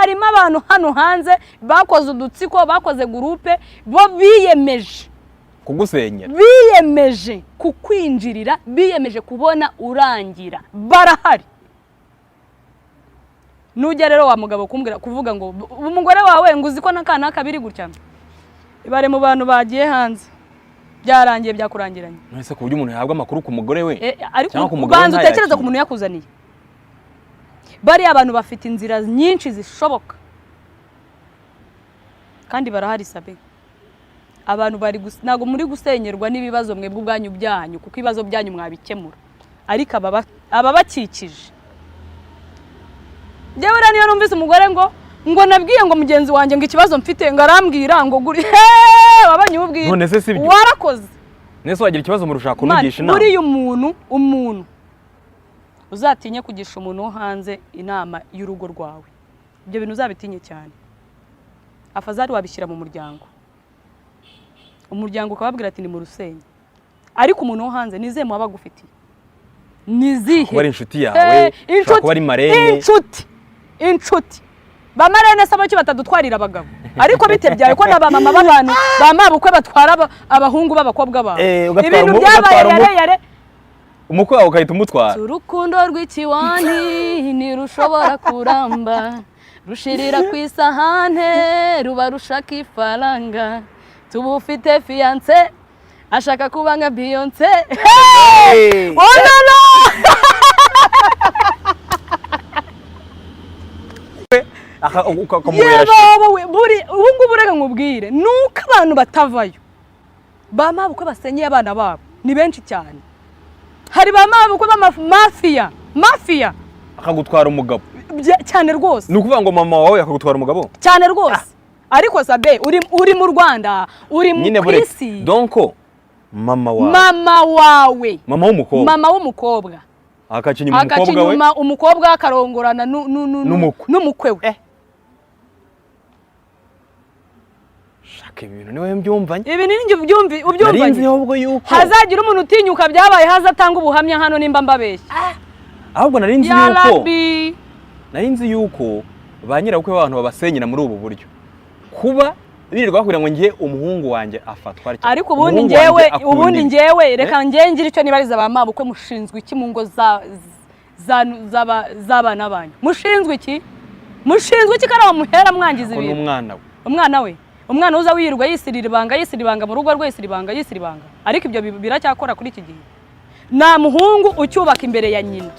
harimo abantu hano hanze bakoze udutsiko bakoze groupe bo biyemeje kugusenyera, biyemeje kukwinjirira, biyemeje kubona urangira, barahari. Nujya rero wa mugabo kuvuga ngo umugore wawe nguzi ko nakana kabiri gutya, ibare mu bantu bagiye hanze byarangiye byakurangiranye. Nese ku buryo umuntu yahabwa amakuru ku mugore we cyangwa ku mugore bantu utekereza ku muntu yakuzaniye. Bari abantu bafite inzira nyinshi zishoboka kandi barahari sabe. Abantu bari nago muri gusenyerwa n'ibibazo mwebwe ubwanyu byanyu kuko ibibazo byanyu mwabikemura, ariko ababakikije. Jewe niyo numvise umugore ngo nabwiye ngo mugenzi wanjye ngo ikibazo mfite ngarambwira ngo guri wabanye ubwira. None se sibyo warakoze. Nese wagira ikibazo mu rushaka kunugisha inama. Muri umuntu uzatinye kugisha umuntu hanze inama y'urugo rwawe. Ibyo bintu uzabitinye cyane. Afazari wabishyira mu muryango. Umuryango ukababwira ati ni mu rusenyi. Ariko umuntu wo hanze nizeye mu abagufitiye. Nizihe? Kuba ari inshuti yawe, kuba ari marene. Inshuti. Bamarene sabo ki batadutwarira abagabo. Ariko bitebyaye ko nabamama b'abantu bamabukwe batwara abahungu b'abakobwa babo. Ibintu byabaye yare umukwe wawe ukahita umutwara. Urukundo rw'ikiwani ntirushobora kuramba, rushirira ku isahane ruba rushaka ifaranga. Tubu ufite fiance ashaka kuba nka Beyonce. Oh no no. Ubungu bureka nkubwire nuko abantu batavayo. Bamabukwe basenyeye abana babo ni benshi cyane. Hari bamabukwe mafia akagutwara umugabo cyane rwose. Nukuvuga ngo mama wawe akagutwara umugabo cyane rwose. Ariko sabe uri mu Rwanda, uri mu Krisi. Donc mama wawe mama w'umukobwa akacinyuma umukobwa akarongorana n'umukwe we. Shaka ibintu niwe mbyumvanye. Ibi ninjye ubyumvanye. Narinzi ahubwo yuko hazagira umuntu utinyuka byabaye haza atanga ubuhamya hano nimba mbabeshye. Ahubwo narinzi yuko ba nyirabukwe w'abantu babasenyera muri ubu buryo. Kuba birirwa bakubwira ngo ngiye umuhungu wanjye afatwa. Ariko ubundi ngewe reka ngira icyo nibariza bamabukwe mushinzwe iki mu ngo z'abana banyu. Mushinzwe iki kana muhera mwangiza ibintu. Umwana uza wirirwa yisirira ibanga mu rugo rwe yisiribanga. Ariko ibyo biracyakora kuri iki gihe. Nta muhungu ucyubaka imbere ya nyina.